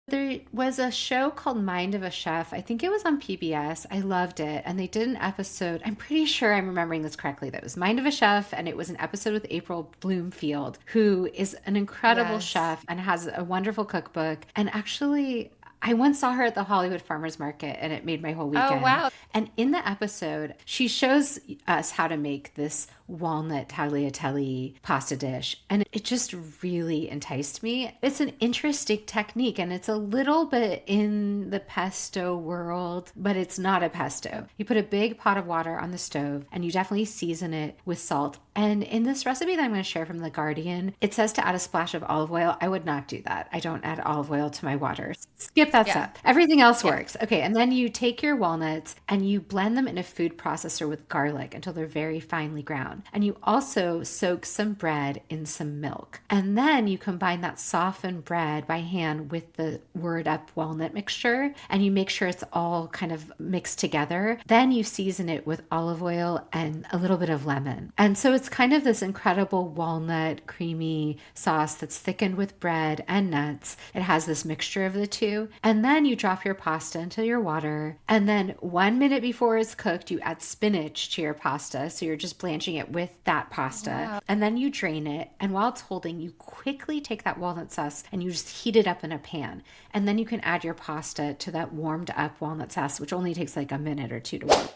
There was a show called Mind of a Chef. I think it was on PBS. I loved it. And they did an episode. I'm pretty sure I'm remembering this correctly. That was Mind of a Chef. And it was an episode with April Bloomfield, who is an incredible Yes. chef and has a wonderful cookbook. And actually, I once saw her at the Hollywood Farmers Market and it made my whole Oh, weekend. wow. And in the episode, she shows us how to make this walnut tagliatelle pasta dish. And it just really enticed me. It's an interesting technique and it's a little bit in the pesto world, but it's not a pesto. You put a big pot of water on the stove and you definitely season it with salt. And in this recipe that I'm going to share from The Guardian, it says to add a splash of olive oil. I would not do that. I don't add olive oil to my water. Skip that Yeah. step. Everything else Yeah. works. Okay, and then you take your walnuts and you blend them in a food processor with garlic until they're very finely ground. And you also soak some bread in some milk. And then you combine that softened bread by hand with the word up walnut mixture and you make sure it's all kind of mixed together. Then you season it with olive oil and a little bit of lemon. And so it's kind of this incredible walnut creamy sauce that's thickened with bread and nuts. It has this mixture of the two. And then you drop your pasta into your water. And then 1 minute before it's cooked, you add spinach to your pasta. So you're just blanching it with that pasta. Wow. And then you drain it. And while it's holding, you quickly take that walnut sauce and you just heat it up in a pan. And then you can add your pasta to that warmed up walnut sauce, which only takes like a minute or two to warm.